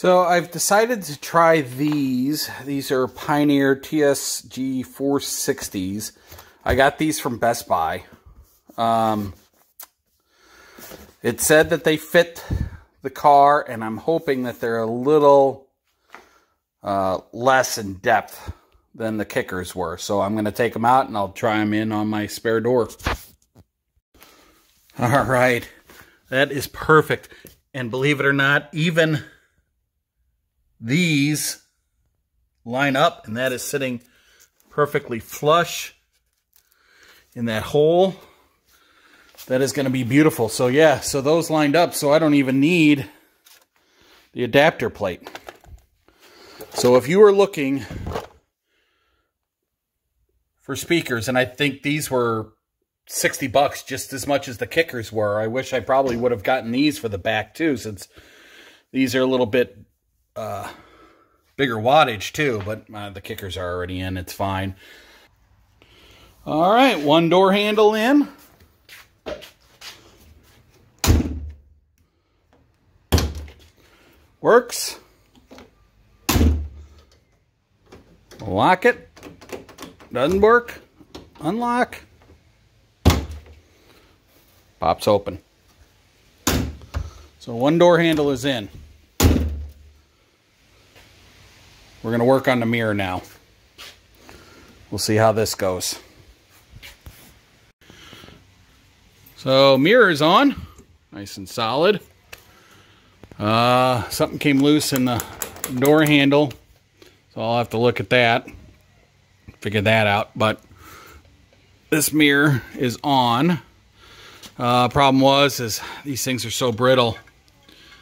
So I've decided to try these. These are Pioneer TSG 460s. I got these from Best Buy. It said that they fit the car, and I'm hoping that they're a little less in depth than the kickers were. So I'm going to take them out and I'll try them in on my spare door. All right. That is perfect. And believe it or not, even these line up, and that is sitting perfectly flush in that hole. That is going to be beautiful. So yeah, so those lined up, so I don't even need the adapter plate. So if you were looking for speakers, and I think these were $60 just as much as the kickers were. I wish I probably would have gotten these for the back too, since these are a little bit bigger wattage too, but the kickers are already in. It's fine. All right, one door handle in. Works. Lock it. Doesn't work. Unlock. Pops open. So one door handle is in. We're going to work on the mirror now. We'll see how this goes. So mirror is on. Nice and solid. Something came loose in the door handle. So I'll have to look at that. Figure that out. But this mirror is on. Problem is these things are so brittle.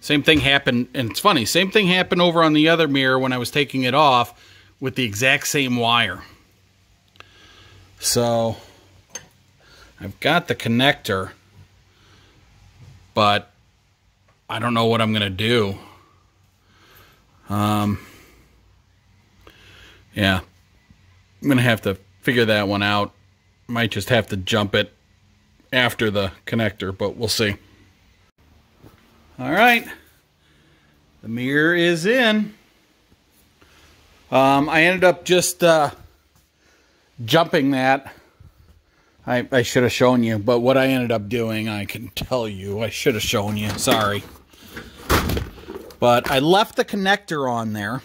Same thing happened, and it's funny, same thing happened over on the other mirror when I was taking it off with the exact same wire. So I've got the connector, but I don't know what I'm going to do. Yeah, I'm going to have to figure that one out. Might just have to jump it after the connector, but we'll see. All right, the mirror is in. I ended up just jumping that. I should have shown you, but what I ended up doing, I can tell you. I should have shown you, sorry. But I left the connector on there.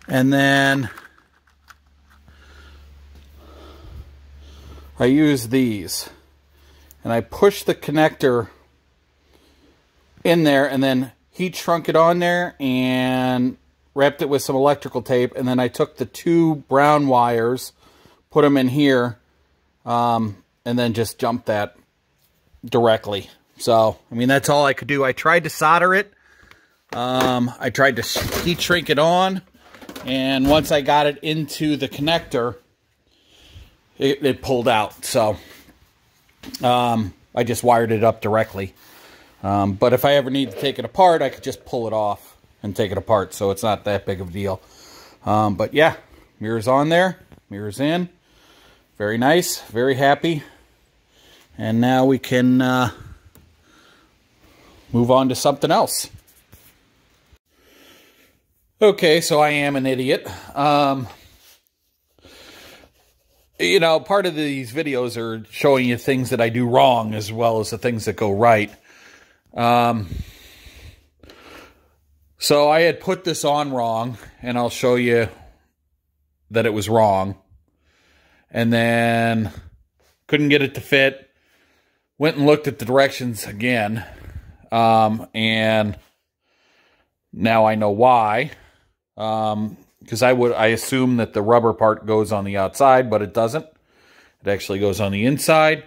And then I use these. And I push the connector in there and then heat shrunk it on there and wrapped it with some electrical tape. And then I took the two brown wires, put them in here, and then just jumped that directly. So, I mean, that's all I could do. I tried to solder it. I tried to heat shrink it on. And once I got it into the connector, it pulled out. So, I just wired it up directly. But if I ever need to take it apart, I could just pull it off and take it apart. So it's not that big of a deal. But yeah, mirror's on there. Mirror's in. Very nice. Very happy. And now we can move on to something else. Okay, so I am an idiot. You know, part of these videos are showing you things that I do wrong as well as the things that go right. So I had put this on wrong, and I'll show you that it was wrong. And then couldn't get it to fit. Went and looked at the directions again. And now I know why. Because I assume that the rubber part goes on the outside, but it doesn't. It actually goes on the inside,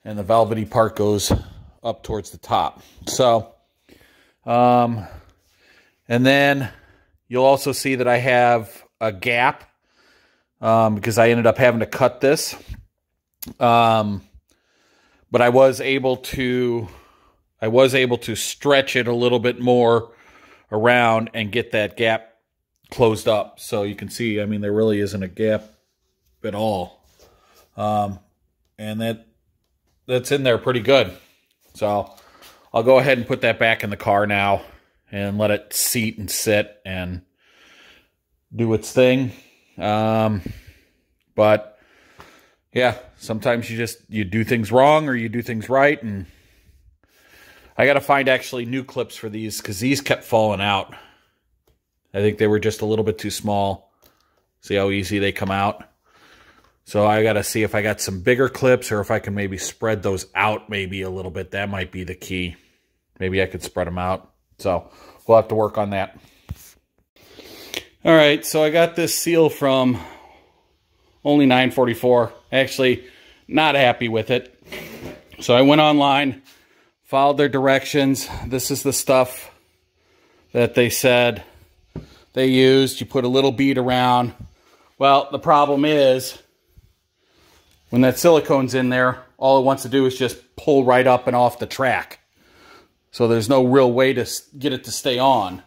and the velvety part goes up towards the top. So, and then you'll also see that I have a gap, because I ended up having to cut this. But I was able to stretch it a little bit more around and get that gap closed up. So you can see, I mean, there really isn't a gap at all. And that's in there pretty good. So I'll go ahead and put that back in the car now and let it seat and sit and do its thing. But yeah, sometimes you do things wrong or you do things right, and I got to find actually new clips for these because these kept falling out. I think they were just a little bit too small. See how easy they come out? So I got to see if I got some bigger clips or if I can maybe spread those out maybe a little bit. That might be the key. Maybe I could spread them out. So we'll have to work on that. All right, so I got this seal from only $9.44. Actually, not happy with it. So I went online, followed their directions. This is the stuff that they said they used. You put a little bead around. Well, the problem is when that silicone's in there, all it wants to do is just pull right up and off the track. So there's no real way to get it to stay on.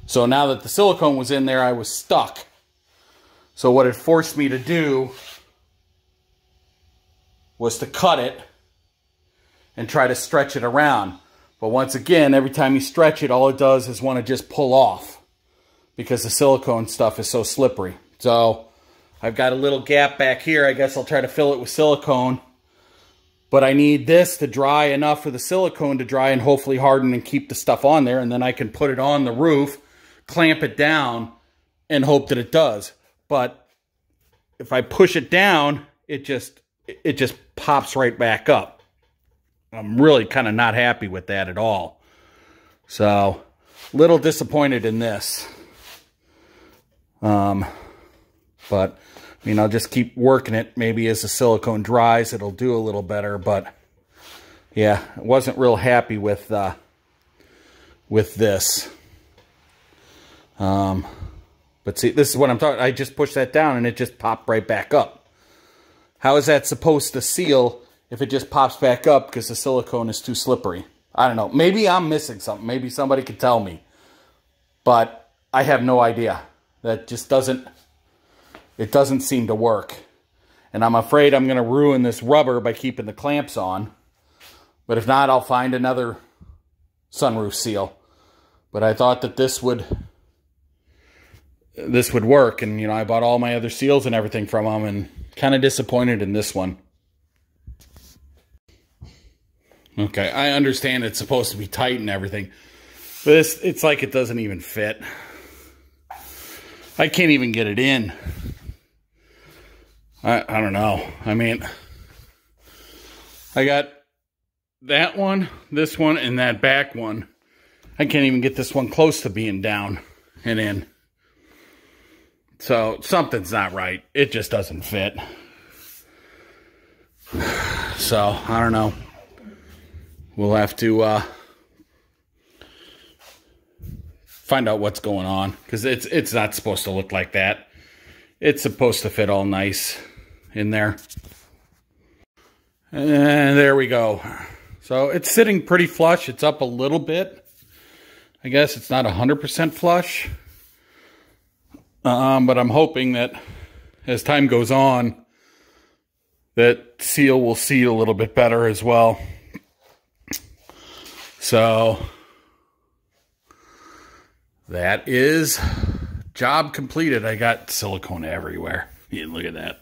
So now that the silicone was in there, I was stuck. So what it forced me to do was to cut it and try to stretch it around. But once again, every time you stretch it, all it does is want to just pull off because the silicone stuff is so slippery. So I've got a little gap back here. I guess I'll try to fill it with silicone. But I need this to dry enough for the silicone to dry and hopefully harden and keep the stuff on there. And then I can put it on the roof, clamp it down, and hope that it does. But if I push it down, it just pops right back up. I'm really kind of not happy with that at all. So, little disappointed in this. But, I mean, I'll just keep working it. Maybe as the silicone dries, it'll do a little better. But, yeah, I wasn't real happy with this. But see, this is what I'm talking. I just pushed that down and it just popped right back up. How is that supposed to seal if it just pops back up because the silicone is too slippery? I don't know. Maybe I'm missing something. Maybe somebody could tell me. But I have no idea. That just doesn't seem to work. And I'm afraid I'm going to ruin this rubber by keeping the clamps on. But if not, I'll find another sunroof seal. But I thought that this would work. And, you know, I bought all my other seals and everything from them and kind of disappointed in this one. Okay, I understand it's supposed to be tight and everything. But it's like it doesn't even fit. I can't even get it in. I don't know. I mean, I got that one, this one, and that back one. I can't even get this one close to being down and in. So something's not right. It just doesn't fit. So I don't know. We'll have to find out what's going on, because it's not supposed to look like that. It's supposed to fit all nice in there. And there we go. So it's sitting pretty flush. It's up a little bit. I guess it's not 100% flush. But I'm hoping that as time goes on, that seal will seat a little bit better as well. So that is job completed. I got silicone everywhere. Yeah, look at that.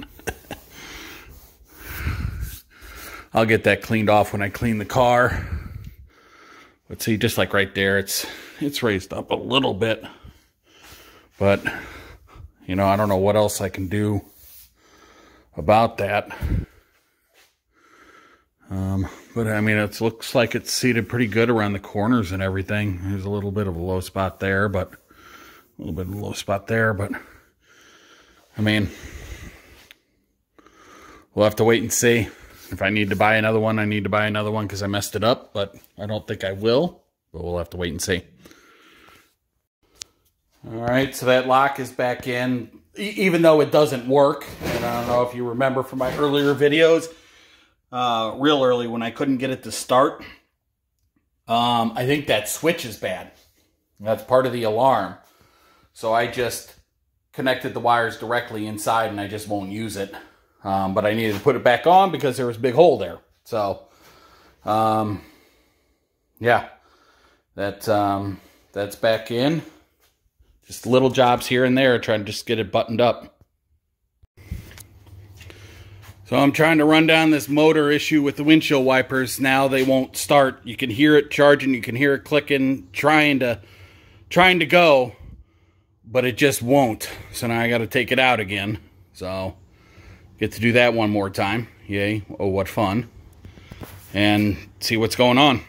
I'll get that cleaned off when I clean the car. But see, just like right there, it's raised up a little bit. But, you know, I don't know what else I can do about that. But I mean, it looks like it's seated pretty good around the corners and everything. There's a little bit of a low spot there, but a little bit of a low spot there, but I mean, we'll have to wait and see. If I need to buy another one, I need to buy another one because I messed it up, but I don't think I will, but we'll have to wait and see. All right, so that lock is back in, even though it doesn't work. And I don't know if you remember from my earlier videos, real early when I couldn't get it to start. I think that switch is bad. That's part of the alarm. So I just connected the wires directly inside and I just won't use it. But I needed to put it back on because there was a big hole there. So yeah, that's back in. Just little jobs here and there, trying to just get it buttoned up. So I'm trying to run down this motor issue with the windshield wipers. Now they won't start. You can hear it charging, you can hear it clicking, trying to go, but it just won't. So now I got to take it out again. So get to do that one more time. Yay! Oh, what fun! And see what's going on.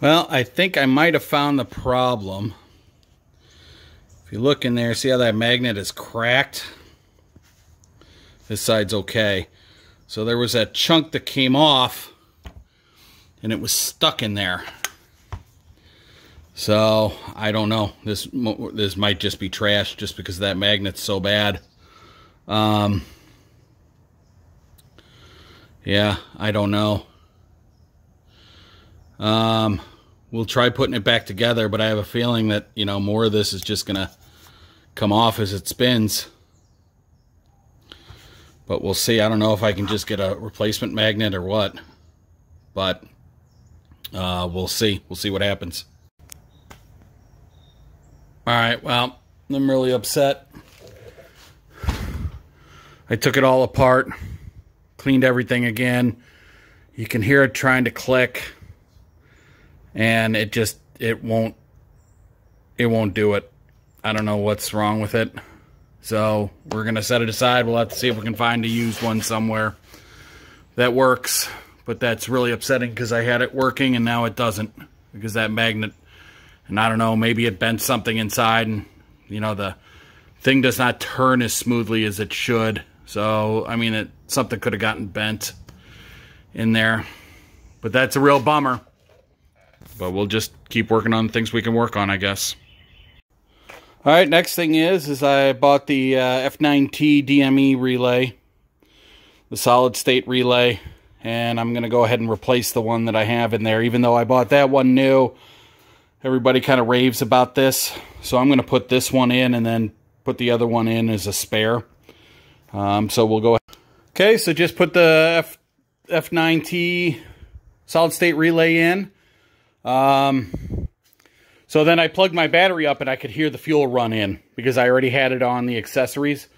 Well, I think I might have found the problem. If you look in there, see how that magnet is cracked? This side's okay. So there was that chunk that came off, and it was stuck in there. So I don't know. This might just be trash, just because that magnet's so bad. Yeah, I don't know. We'll try putting it back together, but I have a feeling that, you know, more of this is just gonna come off as it spins. But we'll see. I don't know if I can just get a replacement magnet or what. But we'll see. We'll see what happens. Alright, well, I'm really upset. I took it all apart, cleaned everything again. You can hear it trying to click, and it won't do it. I don't know what's wrong with it. So we're gonna set it aside. We'll have to see if we can find a used one somewhere that works. But that's really upsetting because I had it working and now it doesn't, because that magnet, and I don't know, maybe it bent something inside, and you know, the thing does not turn as smoothly as it should. So I mean, something could have gotten bent in there, but that's a real bummer. But we'll just keep working on things we can work on, I guess. All right, next thing is I bought the F9T DME relay, the solid state relay, and I'm going to go ahead and replace the one that I have in there. Even though I bought that one new, everybody kind of raves about this. So I'm going to put this one in and then put the other one in as a spare. So we'll go ahead. Okay, so just put the F9T solid state relay in. So then I plugged my battery up and I could hear the fuel run in because I already had it on the accessories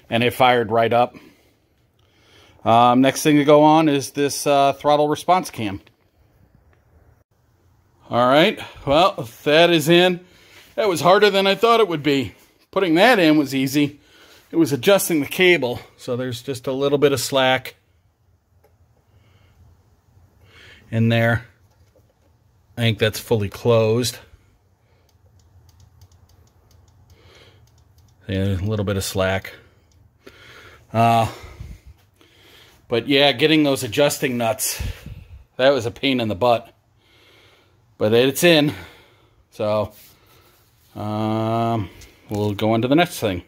and it fired right up. Next thing to go on is this throttle response cam. Alright, well, that is in. That was harder than I thought it would be. Putting that in was easy. It was adjusting the cable, so there's just a little bit of slack in there. I think that's fully closed. Yeah, a little bit of slack. But yeah, getting those adjusting nuts, that was a pain in the butt. But it's in. So, we'll go on to the next thing.